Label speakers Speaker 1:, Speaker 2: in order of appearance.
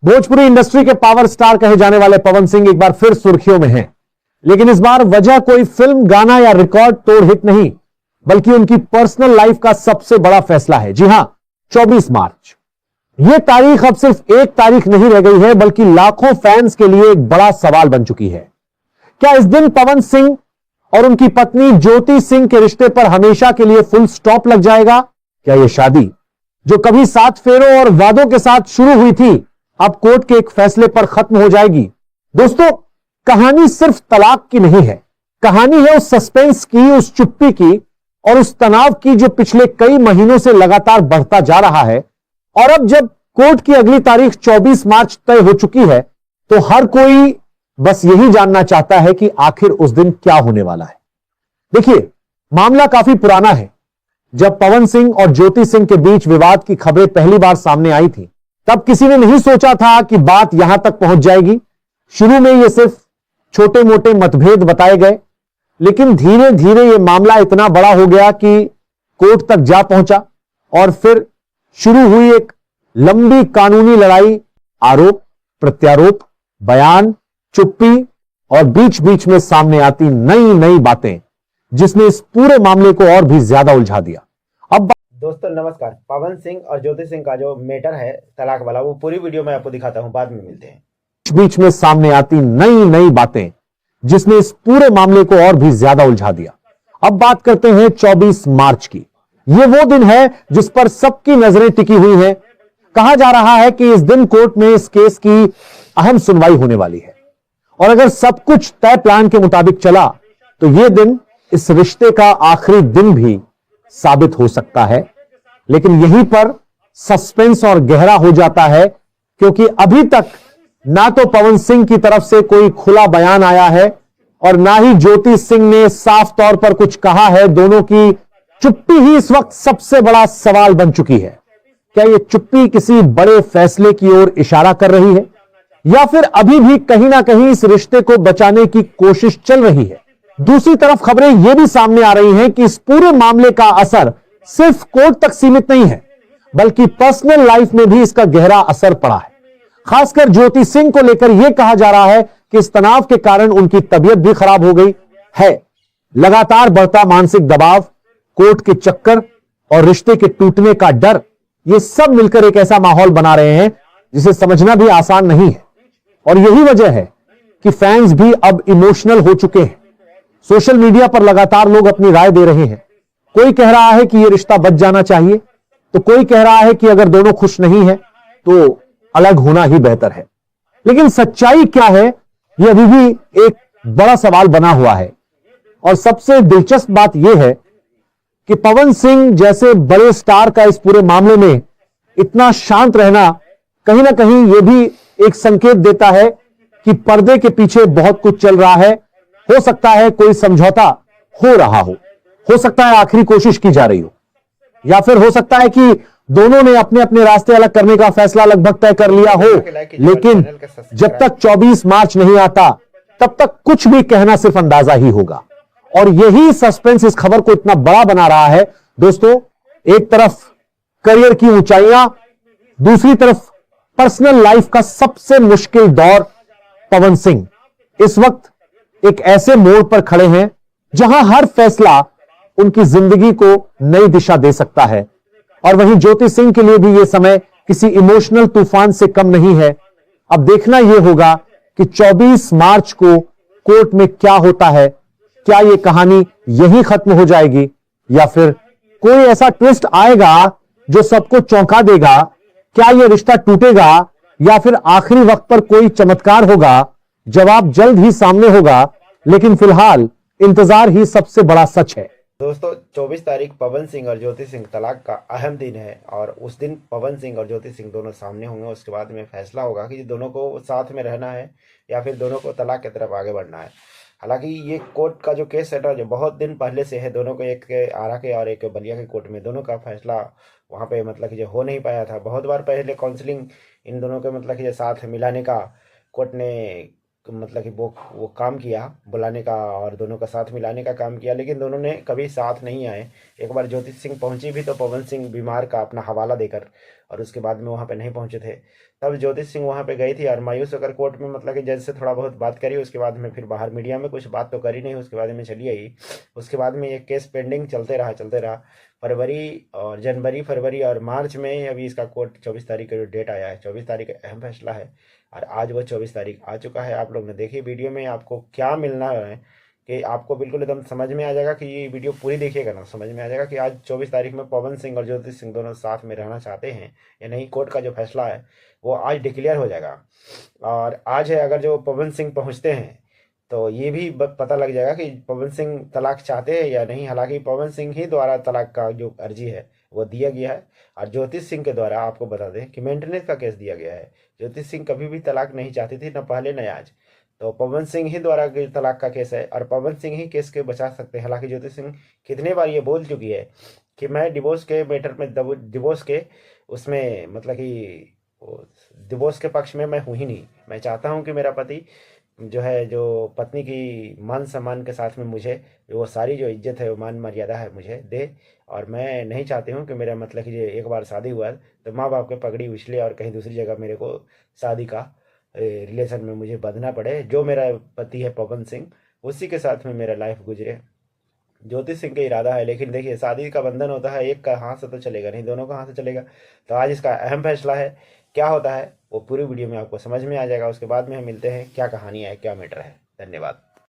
Speaker 1: Bhojpuri industry के power star कहे जाने वाले पवन सिंह एक बार फिर सुर्खियों में हैं, लेकिन इस बार वजह कोई फिल्म, गाना या रिकॉर्ड तोड़ हिट नहीं, बल्कि उनकी पर्सनल लाइफ का सबसे बड़ा फैसला है। जी हां, 24 मार्च। यह तारीख अब सिर्फ एक तारीख नहीं रह गई है, बल्कि लाखों फैंस के लिए एक बड़ा सवाल बन चुकी है। क्या इस दिन पवन सिंह और उनकी पत्नी ज्योति सिंह के रिश्ते पर हमेशा के लिए फुल स्टॉप लग जाएगा? क्या यह शादी, जो कभी 7 फेरों और वादों के साथ शुरू हुई थी, अब कोर्ट के एक फैसले पर खत्म हो जाएगी? दोस्तों, कहानी सिर्फ तलाक की नहीं है। कहानी है उस सस्पेंस की, उस चुप्पी की और उस तनाव की जो पिछले कई महीनों से लगातार बढ़ता जा रहा है। और अब जब कोर्ट की अगली तारीख 24 मार्च तय हो चुकी है, तो हर कोई बस यही जानना चाहता है कि आखिर उस दिन क्या होने वाला है। देखिए, मामला काफी पुराना है। जब पवन सिंह और ज्योति सिंह के बीच विवाद की खबरें पहली बार सामने आई थी, तब किसी ने नहीं सोचा था कि बात यहां तक पहुंच जाएगी। शुरू में यह सिर्फ छोटे मोटे मतभेद बताए गए, लेकिन धीरे धीरे यह मामला इतना बड़ा हो गया कि कोर्ट तक जा पहुंचा और फिर शुरू हुई एक लंबी कानूनी लड़ाई। आरोप, प्रत्यारोप, बयान, चुप्पी और बीच बीच में सामने आती नई नई बातें, जिसने इस पूरे मामले को और भी ज्यादा उलझा दिया। अब
Speaker 2: दोस्तों नमस्कार। पवन सिंह और ज्योति सिंह का जो मैटर है तलाक वाला, वो पूरी वीडियो में आपको दिखाता हूं, बाद में मिलते हैं।
Speaker 1: बीच में सामने आती नई नई बातें, जिसने इस पूरे मामले को और भी ज्यादा उलझा दिया। अब बात करते हैं 24 मार्च की। यह वो दिन है जिस पर सबकी नजरें टिकी हुई हैं। कहा जा रहा है कि इस दिन कोर्ट में इस केस की अहम सुनवाई होने वाली है, और अगर सब कुछ तय प्लान के मुताबिक चला, तो यह दिन इस रिश्ते का आखिरी दिन भी साबित हो सकता है। लेकिन यहीं पर सस्पेंस और गहरा हो जाता है, क्योंकि अभी तक ना तो पवन सिंह की तरफ से कोई खुला बयान आया है और ना ही ज्योति सिंह ने साफ तौर पर कुछ कहा है। दोनों की चुप्पी ही इस वक्त सबसे बड़ा सवाल बन चुकी है। क्या यह चुप्पी किसी बड़े फैसले की ओर इशारा कर रही है, या फिर अभी भी कहीं ना कहीं इस रिश्ते को बचाने की कोशिश चल रही है? दूसरी तरफ खबरें यह भी सामने आ रही हैं कि इस पूरे मामले का असर सिर्फ कोर्ट तक सीमित नहीं है, बल्कि पर्सनल लाइफ में भी इसका गहरा असर पड़ा है। खासकर ज्योति सिंह को लेकर यह कहा जा रहा है कि इस तनाव के कारण उनकी तबीयत भी खराब हो गई है। लगातार बढ़ता मानसिक दबाव, कोर्ट के चक्कर और रिश्ते के टूटने का डर, ये सब मिलकर एक ऐसा माहौल बना रहे हैं जिसे समझना भी आसान नहीं है। और यही वजह है कि फैंस भी अब इमोशनल हो चुके हैं। सोशल मीडिया पर लगातार लोग अपनी राय दे रहे हैं। कोई कह रहा है कि यह रिश्ता बच जाना चाहिए, तो कोई कह रहा है कि अगर दोनों खुश नहीं है तो अलग होना ही बेहतर है। लेकिन सच्चाई क्या है, यह अभी भी एक बड़ा सवाल बना हुआ है। और सबसे दिलचस्प बात यह है कि पवन सिंह जैसे बड़े स्टार का इस पूरे मामले में इतना शांत रहना कहीं ना कहीं यह भी एक संकेत देता है कि पर्दे के पीछे बहुत कुछ चल रहा है। हो सकता है कोई समझौता हो रहा हो सकता है आखिरी कोशिश की जा रही हो, या फिर हो सकता है कि दोनों ने अपने अपने रास्ते अलग करने का फैसला लगभग तय कर लिया हो। लेकिन जब तक 24 मार्च नहीं आता, तब तक कुछ भी कहना सिर्फ अंदाजा ही होगा। और यही सस्पेंस इस खबर को इतना बड़ा बना रहा है। दोस्तों, एक तरफ करियर की ऊंचाइयां, दूसरी तरफ पर्सनल लाइफ का सबसे मुश्किल दौर। पवन सिंह इस वक्त एक ऐसे मोड़ पर खड़े हैं जहां हर फैसला उनकी जिंदगी को नई दिशा दे सकता है। और वहीं ज्योति सिंह के लिए भी यह समय किसी इमोशनल तूफान से कम नहीं है। अब देखना यह होगा कि 24 मार्च को कोर्ट में क्या होता है। क्या यह कहानी यहीं खत्म हो जाएगी, या फिर कोई ऐसा ट्विस्ट आएगा जो सबको चौंका देगा? क्या यह रिश्ता टूटेगा, या फिर आखिरी वक्त पर कोई चमत्कार होगा? जवाब जल्द ही सामने होगा, लेकिन फिलहाल इंतजार ही सबसे बड़ा सच है।
Speaker 2: दोस्तों 24 तारीख पवन सिंह और ज्योति सिंह तलाक का अहम दिन है, और उस दिन पवन सिंह और ज्योति सिंह दोनों सामने होंगे। उसके बाद में फैसला होगा कि दोनों को साथ में रहना है या फिर दोनों को तलाक की तरफ आगे बढ़ना है। हालांकि ये कोर्ट का जो केस है जो बहुत दिन पहले से है, दोनों को, एक आरा के और एक बलिया के कोर्ट में, दोनों का फैसला वहाँ पे मतलब कि जो हो नहीं पाया था। बहुत बार पहले काउंसलिंग इन दोनों के मतलब कि जो साथ मिलाने का कोर्ट ने मतलब कि वो काम किया, बुलाने का और दोनों का साथ मिलाने का काम किया, लेकिन दोनों ने कभी साथ नहीं आए। एक बार ज्योति सिंह पहुंची भी तो पवन सिंह बीमार का अपना हवाला देकर और उसके बाद में वहाँ पे नहीं पहुँचे थे। तब ज्योति सिंह वहाँ पे गई थी और मायूस होकर कोर्ट में मतलब कि जज से थोड़ा बहुत बात करी। उसके बाद में फिर बाहर मीडिया में कुछ बात तो करी नहीं, उसके बाद में चली आई। उसके बाद में ये केस पेंडिंग चलते रहा। फरवरी और जनवरी, फरवरी और मार्च में अभी इसका कोर्ट 24 तारीख का जो डेट आया है, 24 तारीख का अहम फैसला है और आज वो 24 तारीख आ चुका है। आप लोग ने देखी वीडियो में आपको क्या मिलना है कि आपको बिल्कुल एकदम समझ में आ जाएगा कि ये वीडियो पूरी देखिएगा ना, समझ में आ जाएगा कि आज 24 तारीख में पवन सिंह और ज्योति सिंह दोनों साथ में रहना चाहते हैं या नहीं। कोर्ट का जो फैसला है वो आज डिक्लेयर हो जाएगा। और आज है, अगर जो पवन सिंह पहुंचते हैं तो ये भी पता लग जाएगा कि पवन सिंह तलाक चाहते हैं या नहीं। हालांकि पवन सिंह ही द्वारा तलाक का जो अर्जी है वो दिया गया है और ज्योति सिंह के द्वारा आपको बता दें कि मेंटेनेंस का केस दिया गया है। ज्योति सिंह कभी भी तलाक नहीं चाहती थी, न पहले न आज। तो पवन सिंह ही द्वारा तलाक का केस है और पवन सिंह ही केस के बचा सकते हैं। हालांकि ज्योति सिंह कितने बार ये बोल चुकी है कि मैं डिवोर्स के मैटर में, डिवोर्स के उसमें मतलब कि डिवोर्स के पक्ष में मैं हूँ ही नहीं। मैं चाहता हूँ कि मेरा पति जो है, जो पत्नी की मान सम्मान के साथ में मुझे वो सारी जो इज्जत है, वो मान मर्यादा है, मुझे दे। और मैं नहीं चाहती हूँ कि मेरा मतलब कि एक बार शादी हुआ तो माँ बाप के पगड़ी उछले और कहीं दूसरी जगह मेरे को शादी का रिलेशन में मुझे बंधना पड़े। जो मेरा पति है पवन सिंह, उसी के साथ में मेरा लाइफ गुजरे। ज्योति सिंह का इरादा है, लेकिन देखिए शादी का बंधन होता है, एक का हाथ से तो चलेगा नहीं, दोनों का हाथ से चलेगा। तो आज इसका अहम फैसला है। क्या होता है वो पूरी वीडियो में आपको समझ में आ जाएगा। उसके बाद में हम मिलते हैं, क्या कहानी है, क्या मैटर है। धन्यवाद।